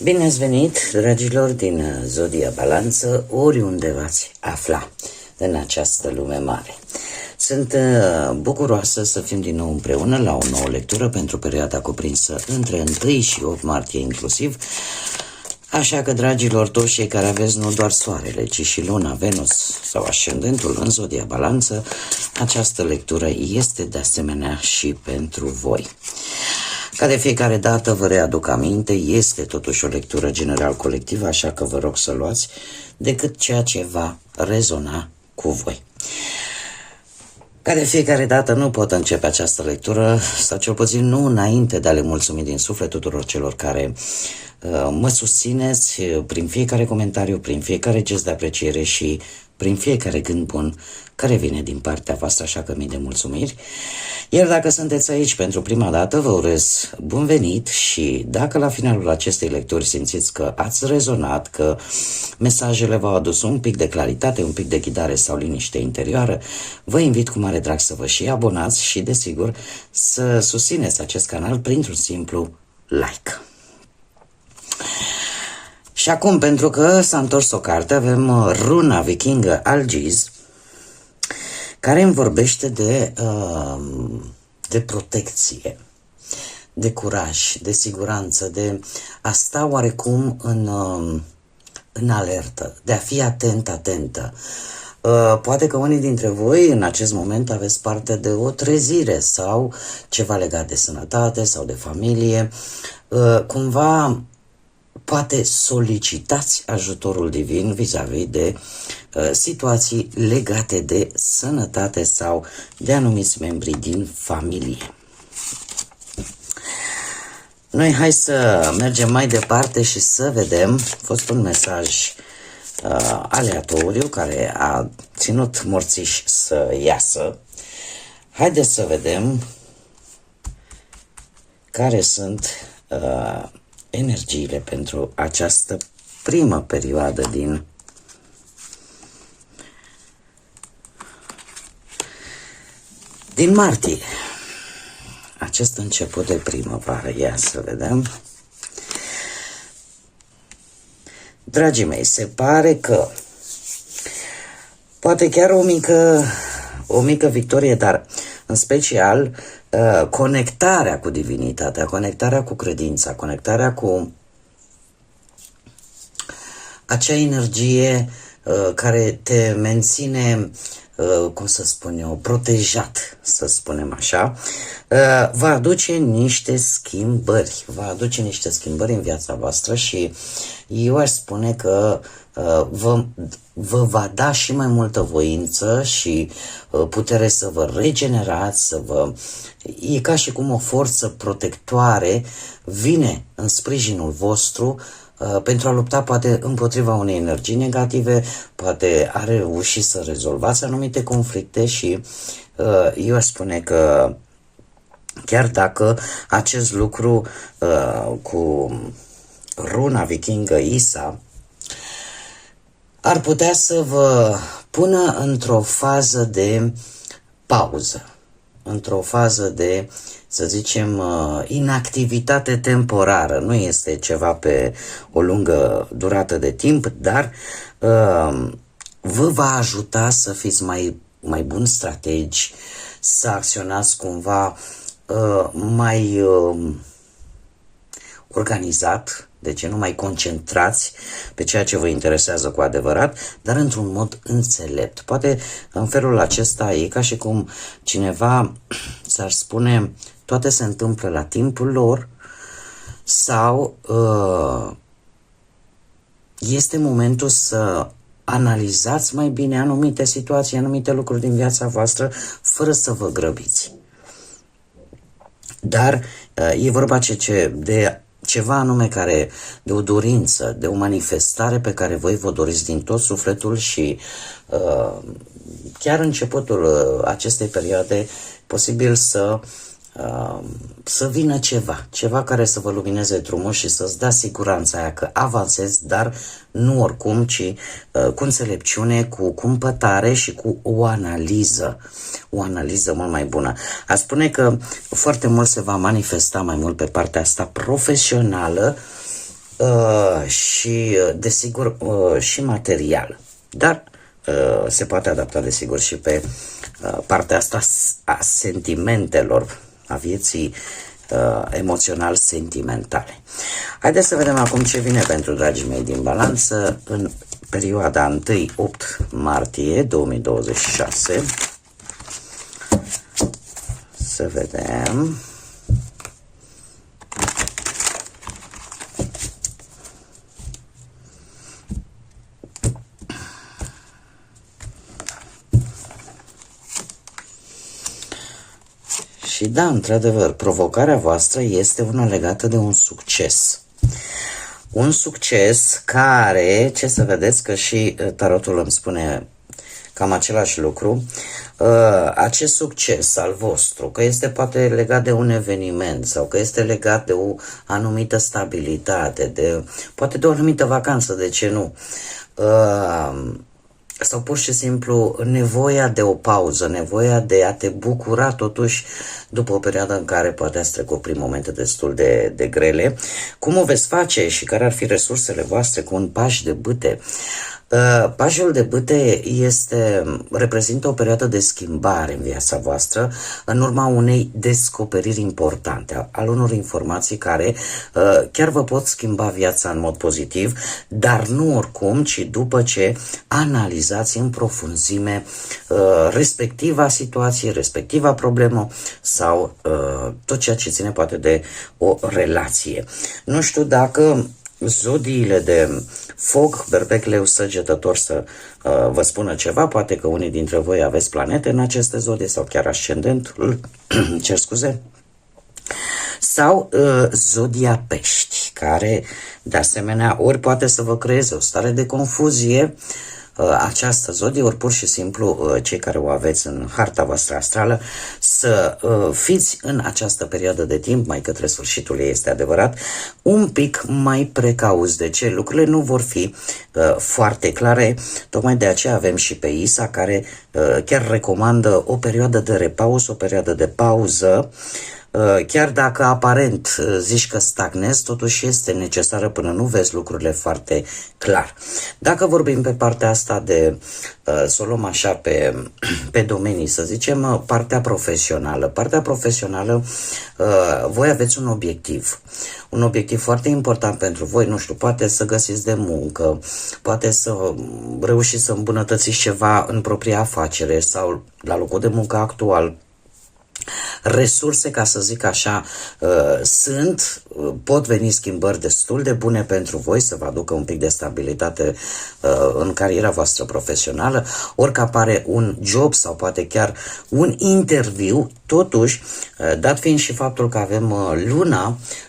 Bine ați venit, dragilor, din Zodia Balanță, oriunde v-ați afla în această lume mare. Sunt bucuroasă să fim din nou împreună la o nouă lectură pentru perioada cuprinsă între 1 și 8 martie inclusiv. Așa că, dragilor, toți cei care aveți nu doar Soarele, ci și Luna, Venus sau Ascendentul în Zodia Balanță, această lectură este de asemenea și pentru voi. Ca de fiecare dată vă readuc aminte, este totuși o lectură general colectivă, așa că vă rog să luați decât ceea ce va rezona cu voi. Ca de fiecare dată nu pot începe această lectură, sau cel puțin nu înainte de a le mulțumi din suflet tuturor celor care mă susțineți prin fiecare comentariu, prin fiecare gest de apreciere și prin fiecare gând bun care vine din partea voastră, așa că mii de mulțumiri. Iar dacă sunteți aici pentru prima dată, vă urez bun venit și dacă la finalul acestei lecturi simțiți că ați rezonat, că mesajele v-au adus un pic de claritate, un pic de ghidare sau liniște interioară, vă invit cu mare drag să vă și abonați și, desigur, să susțineți acest canal printr-un simplu like. Și acum, pentru că s-a întors o carte, avem Runa Vikingă Algiz, care îmi vorbește de protecție, de curaj, de siguranță, de a sta oarecum în alertă, de a fi atentă. Poate că unii dintre voi în acest moment aveți parte de o trezire sau ceva legat de sănătate sau de familie, cumva poate solicitați ajutorul divin vis-a-vis de situații legate de sănătate sau de anumiți membri din familie. Noi hai să mergem mai departe și să vedem. A fost un mesaj aleatoriu care a ținut morțiș să iasă. Haideți să vedem care sunt energiile pentru această primă perioadă din martie. Acest început de primăvară. Ia să vedem. Dragii mei, se pare că poate chiar o mică victorie, dar în special conectarea cu divinitatea, conectarea cu credința, conectarea cu acea energie care te menține, cum să spun eu, protejat, să spunem așa, va aduce niște schimbări, în viața voastră și eu aș spune că vă va da și mai multă voință și putere să vă regenerați, e ca și cum o forță protectoare vine în sprijinul vostru pentru a lupta poate împotriva unei energii negative, poate a reușit să rezolvați anumite conflicte și eu aș spune că chiar dacă acest lucru cu Runa Vikingă Isa ar putea să vă pună într-o fază de pauză, într-o fază de, să zicem, inactivitate temporară. Nu este ceva pe o lungă durată de timp, dar vă va ajuta să fiți mai buni strategi, să acționați cumva mai organizat, de ce nu mai concentrați pe ceea ce vă interesează cu adevărat, dar într-un mod înțelept. Poate în felul acesta e ca și cum cineva ți-ar spune toate se întâmplă la timpul lor sau este momentul să analizați mai bine anumite situații, anumite lucruri din viața voastră fără să vă grăbiți. Dar e vorba de ceva anume de o dorință, de o manifestare pe care voi vă doriți din tot sufletul și chiar începutul acestei perioade posibil să vină ceva care să vă lumineze drumul și să-ți dea siguranța aia că avansezi, dar nu oricum, ci cu înțelepciune, cu cumpătare și cu o analiză mult mai bună. A spune că foarte mult se va manifesta mai mult pe partea asta profesională, și, desigur, și material. Dar se poate adapta, desigur, și pe partea asta a sentimentelor, a vieții emoțional-sentimentale. Haideți să vedem acum ce vine pentru dragii mei din Balanță în perioada 1-8 martie 2026. Să vedem. Și da, într-adevăr, provocarea voastră este una legată de un succes. Un succes care, ce să vedeți că și tarotul îmi spune cam același lucru, acest succes al vostru, că este poate legat de un eveniment sau că este legat de o anumită stabilitate, poate de o anumită vacanță, de ce nu? Sau pur și simplu nevoia de o pauză, nevoia de a te bucura totuși după o perioadă în care poate ați trecut prin momente destul de grele. Cum o veți face și care ar fi resursele voastre cu un paș de bâte? Pașul de bâte reprezintă o perioadă de schimbare în viața voastră în urma unei descoperiri importante, al unor informații care chiar vă pot schimba viața în mod pozitiv, dar nu oricum, ci după ce analizați în profunzime respectiva situație, respectiva problemă sau tot ceea ce ține poate de o relație. Nu știu dacă zodiile de foc, berbec, leu, săgetător să vă spună ceva, poate că unii dintre voi aveți planete în aceste zodii sau chiar ascendentul, cer scuze, sau zodia pești, care de asemenea ori poate să vă creeze o stare de confuzie, această zodie, ori pur și simplu cei care o aveți în harta voastră astrală să fiți în această perioadă de timp, mai către sfârșitul ei este adevărat, un pic mai precauți. De ce? Lucrurile nu vor fi foarte clare, tocmai de aceea avem și pe Isa care chiar recomandă o perioadă de repaus, o perioadă de pauză. Chiar dacă aparent zici că stagnezi, totuși este necesară până nu vezi lucrurile foarte clar. Dacă vorbim pe partea asta de, să o luăm așa pe domenii, să zicem, partea profesională. Partea profesională, voi aveți un obiectiv. Un obiectiv foarte important pentru voi, nu știu, poate să găsiți de muncă, poate să reușiți să îmbunătățiți ceva în propria afacere sau la locul de muncă actual. Resurse, ca să zic așa, pot veni schimbări destul de bune pentru voi, să vă aducă un pic de stabilitate în cariera voastră profesională, orică apare un job sau poate chiar un interviu, totuși, dat fiind și faptul că avem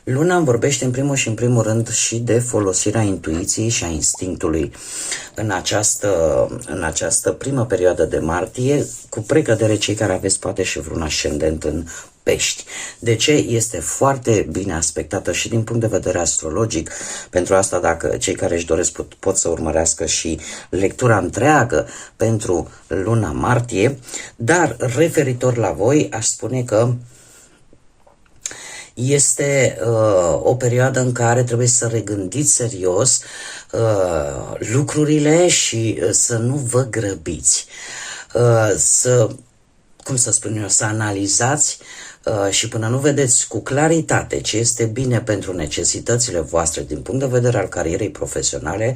luna îmi vorbește în primul și în primul rând și de folosirea intuiției și a instinctului în această primă perioadă de martie, cu precădere cei care aveți poate și vreun ascendent în pești. De ce? Este foarte bine aspectată și din punct de vedere astrologic. Pentru asta, dacă cei care își doresc pot să urmărească și lectura întreagă pentru luna martie, dar referitor la voi, aș spune că este o perioadă în care trebuie să regândiți serios lucrurile și să nu vă grăbiți. Să analizați și până nu vedeți cu claritate ce este bine pentru necesitățile voastre din punct de vedere al carierei profesionale,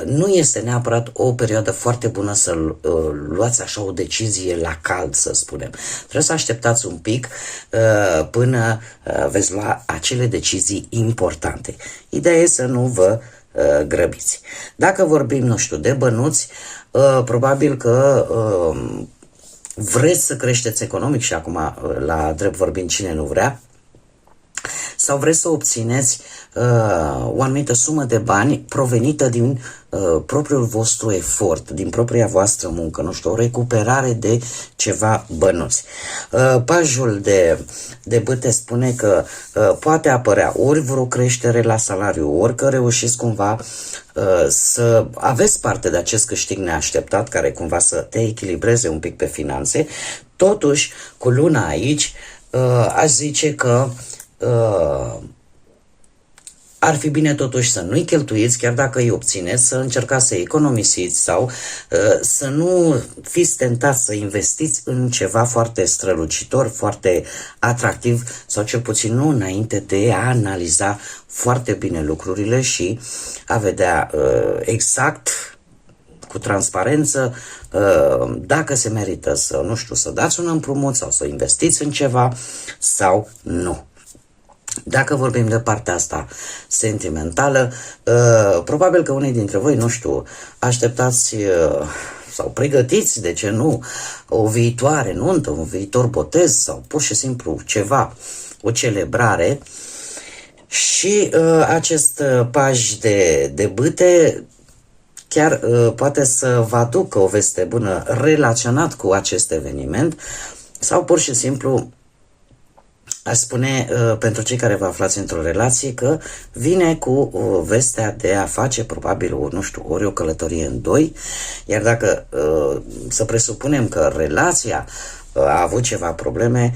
nu este neapărat o perioadă foarte bună să luați așa o decizie la cald, să spunem. Trebuie să așteptați un pic până veți lua acele decizii importante. Ideea e să nu vă grăbiți. Dacă vorbim, nu știu, de bănuți, probabil că vreți să creșteți economic și acum, la drept vorbind, cine nu vrea, sau vreți să obțineți o anumită sumă de bani provenită din propriul vostru efort, din propria voastră muncă, nu știu, o recuperare de ceva bănuți. Pajul de bâte spune că poate apărea ori vreo creștere la salariu, ori că reușiți cumva să aveți parte de acest câștig neașteptat care cumva să te echilibreze un pic pe finanțe. Totuși, cu luna aici, aș zice că ar fi bine totuși să nu-i cheltuiți, chiar dacă îi obțineți, să încercați să economisiți sau să nu fiți tentați să investiți în ceva foarte strălucitor, foarte atractiv sau cel puțin nu înainte de a analiza foarte bine lucrurile și a vedea exact cu transparență dacă se merită să, nu știu, să dați un împrumut sau să investiți în ceva sau nu. Dacă vorbim de partea asta sentimentală, probabil că unii dintre voi, nu știu, așteptați sau pregătiți, de ce nu, o viitoare nuntă, un viitor botez sau pur și simplu ceva, o celebrare și acest paj de bâte chiar poate să vă aducă o veste bună relaționat cu acest eveniment sau pur și simplu aș spune pentru cei care vă aflați într-o relație că vine cu vestea de a face probabil, nu știu, ori o călătorie în doi, iar dacă să presupunem că relația a avut ceva probleme,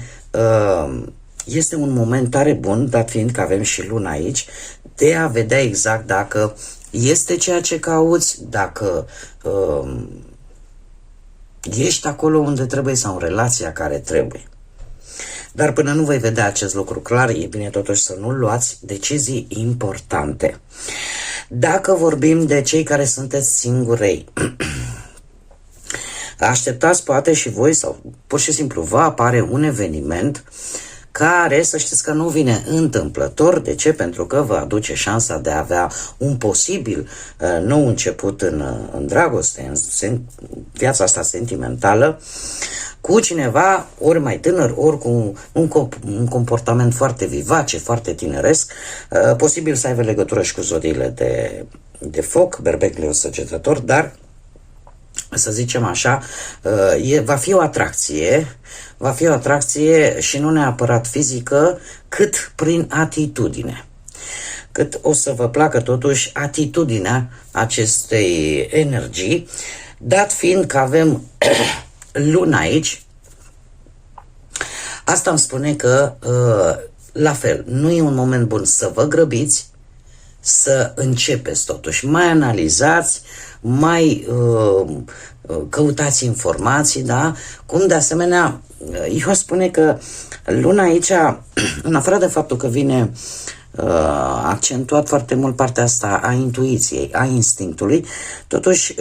este un moment tare bun, dat fiind că avem și luna aici, de a vedea exact dacă este ceea ce cauți, dacă ești acolo unde trebuie sau în relația care trebuie. Dar până nu vei vedea acest lucru clar, e bine totuși să nu luați decizii importante. Dacă vorbim de cei care sunteți singurei, așteptați poate și voi sau pur și simplu vă apare un eveniment care, să știți că nu vine întâmplător. De ce? Pentru că vă aduce șansa de a avea un posibil nou început în dragoste, în viața asta sentimentală, cu cineva ori mai tânăr, ori cu un comportament foarte vivace, foarte tineresc, posibil să aibă legătură și cu zodiile de foc, berbec, leu, săgetător, dar să zicem așa, va fi o atracție și nu neapărat fizică, cât prin atitudine. Cât o să vă placă totuși atitudinea acestei energii, dat fiind că avem luna aici, asta îmi spune că, la fel, nu e un moment bun să vă grăbiți, să începeți totuși. Mai analizați, mai căutați informații, da? Cum de asemenea, eu spune că luna aici, în afară de faptul că vine accentuat foarte mult partea asta a intuiției, a instinctului, totuși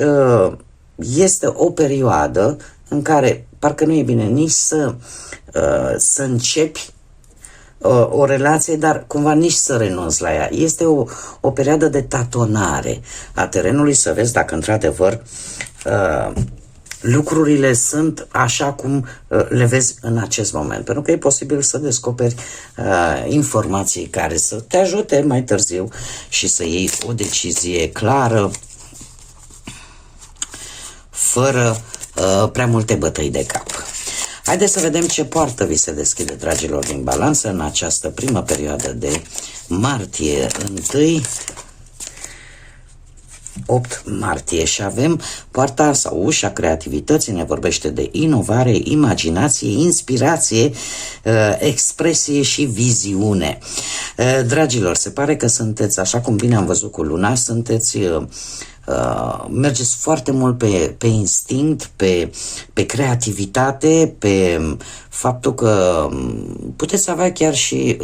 este o perioadă în care parcă nu e bine nici să începi o relație, dar cumva nici să renunți la ea. Este o perioadă de tatonare a terenului, să vezi dacă într-adevăr lucrurile sunt așa cum le vezi în acest moment. Pentru că e posibil să descoperi informații care să te ajute mai târziu și să iei o decizie clară, fără prea multe bătăi de cap. Haideți să vedem ce poartă vi se deschide, dragilor din Balanță, în această primă perioadă de martie 8 martie și avem poarta sau ușa creativității, ne vorbește de inovare, imaginație, inspirație, expresie și viziune. Dragilor, se pare că sunteți, așa cum bine am văzut cu luna, sunteți mergeți foarte mult pe instinct, pe creativitate, pe faptul că puteți avea chiar și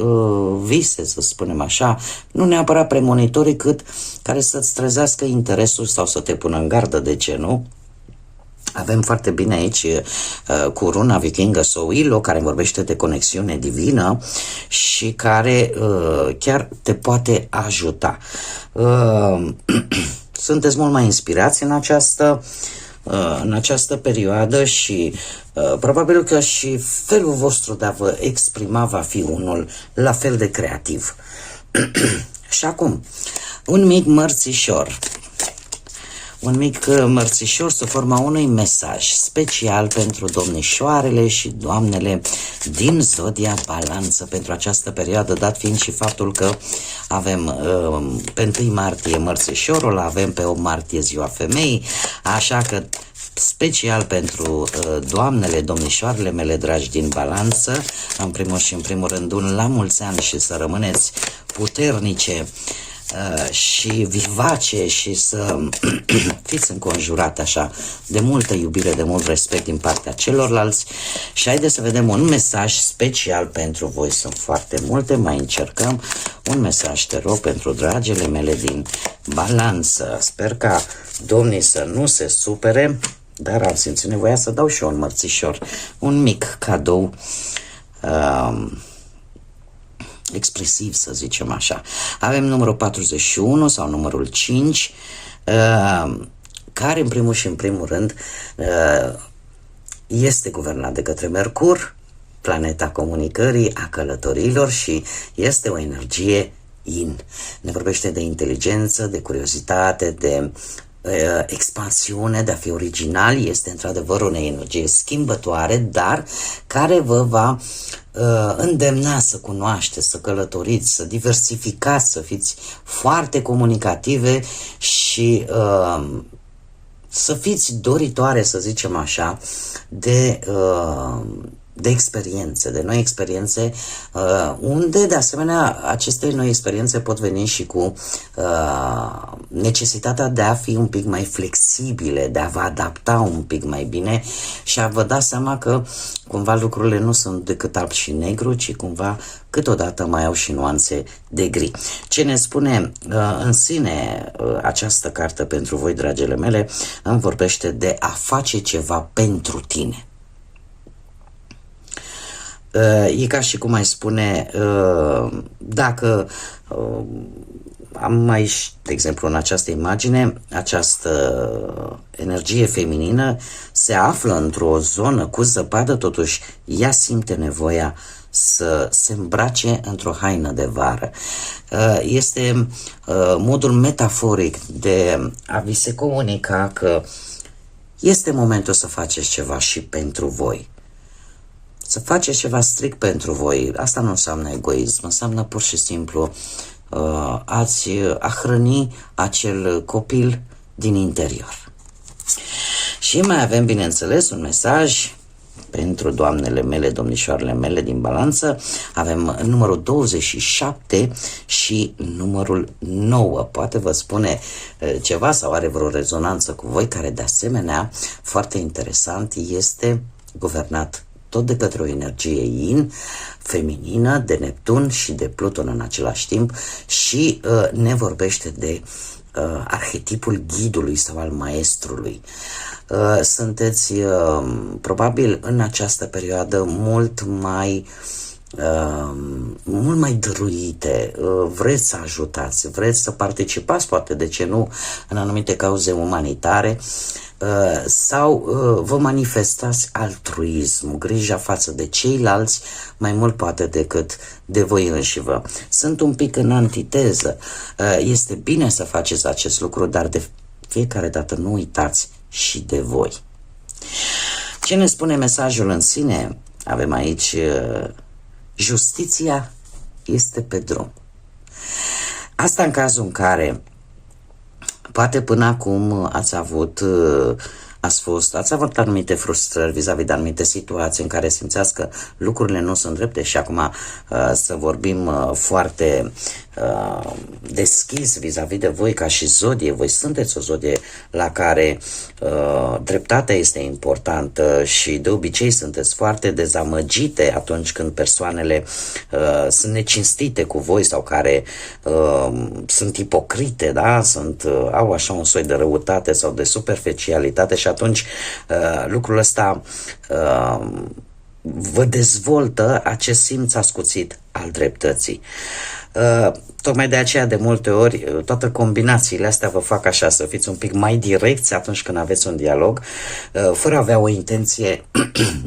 vise, să spunem așa, nu neapărat premonitorii, cât care să-ți trezească interesul sau să te pună în gardă, de ce nu? Avem foarte bine aici cu runa vikingă Soilo, care vorbește de conexiune divină și care chiar te poate ajuta. Sunteți mult mai inspirați în această perioadă și probabil că și felul vostru de a vă exprima va fi unul la fel de creativ. Și acum, un mic mărțișor. Un mic mărțișor sub forma unui mesaj special pentru domnișoarele și doamnele din zodia Balanță pentru această perioadă, dat fiind și faptul că avem pe 1 martie mărțișorul, avem pe 8 martie ziua femeii, așa că special pentru doamnele, domnișoarele mele dragi din Balanță, în primul și în primul rând un la mulți ani și să rămâneți puternice, și vivace și să fiți înconjurate așa de multă iubire, de mult respect din partea celorlalți. Și haideți să vedem un mesaj special pentru voi. Sunt foarte multe, mai încercăm un mesaj, te rog, pentru dragile mele din Balanță. Sper ca domnii să nu se supere, dar am simțit nevoia să dau și eu un mărțișor, un mic cadou expresiv, să zicem așa. Avem numărul 41 sau numărul 5, care în primul și în primul rând este guvernat de către Mercur, planeta comunicării, a călătorilor, și este o energie yin. Ne vorbește de inteligență, de curiozitate, de expansiune, de a fi original. Este într-adevăr o energie schimbătoare, dar care vă va îndemna să cunoașteți, să călătoriți, să diversificați, să fiți foarte comunicative și să fiți doritoare, să zicem așa, de experiențe, de noi experiențe, unde, de asemenea, aceste noi experiențe pot veni și cu necesitatea de a fi un pic mai flexibile, de a vă adapta un pic mai bine și a vă da seama că cumva lucrurile nu sunt decât alb și negru, ci cumva câteodată mai au și nuanțe de gri. Ce ne spune în sine această carte pentru voi, dragile mele, îmi vorbește de a face ceva pentru tine. E ca și cum ai spune, dacă am mai, de exemplu, în această imagine, această energie feminină se află într-o zonă cu zăpadă, totuși ea simte nevoia să se îmbrace într-o haină de vară. Este modul metaforic de a vi se comunica că este momentul să faceți ceva și pentru voi. Să faceți ceva strict pentru voi. Asta nu înseamnă egoism, înseamnă pur și simplu a hrăni acel copil din interior. Și mai avem, bineînțeles, un mesaj pentru doamnele mele, domnișoarele mele din Balanță. Avem numărul 27 și numărul 9. Poate vă spune ceva sau are vreo rezonanță cu voi, care de asemenea, foarte interesant, este guvernat tot de către o energie yin, feminină, de Neptun și de Pluton în același timp, și ne vorbește de arhetipul ghidului sau al maestrului. Sunteți probabil în această perioadă mult mai dăruite, vreți să ajutați, vreți să participați, poate, de ce nu, în anumite cauze umanitare, sau vă manifestați altruism, grija față de ceilalți, mai mult poate decât de voi înșivă. Sunt un pic în antiteză. Este bine să faceți acest lucru, dar de fiecare dată nu uitați și de voi. Ce ne spune mesajul în sine? Avem aici justiția este pe drum. Asta în cazul în care poate până acum ați avut anumite frustrări vis-a-vis de anumite situații în care simțeați că lucrurile nu sunt drepte, și acum să vorbim foarte deschis vis-a-vis de voi ca și zodie. Voi sunteți o zodie la care dreptatea este importantă și de obicei sunteți foarte dezamăgite atunci când persoanele sunt necinstite cu voi sau care sunt ipocrite, da? Au așa un soi de răutate sau de superficialitate, și atunci lucrul ăsta vă dezvoltă acest simț ascuțit al dreptății. Tocmai de aceea, de multe ori, toate combinațiile astea vă fac așa, să fiți un pic mai direcți atunci când aveți un dialog, fără a avea o intenție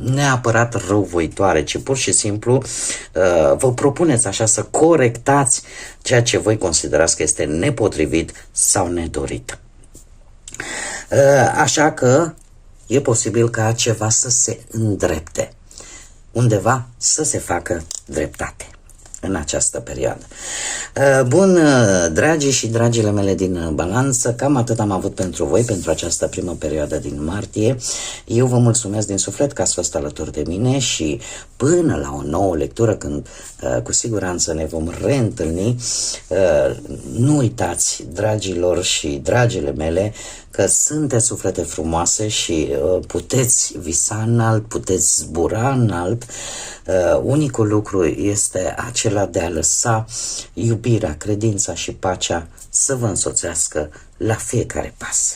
neapărat răuvoitoare, ci pur și simplu vă propuneți așa să corectați ceea ce voi considerați că este nepotrivit sau nedorit. Așa că e posibil ca ceva să se îndrepte, undeva să se facă dreptate. în această perioadă. Bun, dragii și dragile mele din Balanță, cam atât am avut pentru voi, pentru această primă perioadă din martie. Eu vă mulțumesc din suflet că ați fost alături de mine și până la o nouă lectură, când cu siguranță ne vom reîntâlni, nu uitați, dragilor și dragile mele, că sunteți suflete frumoase și puteți visa înalt, puteți zbura înalt. Unicul lucru este acela de a lăsa iubirea, credința și pacea să vă însoțească la fiecare pas.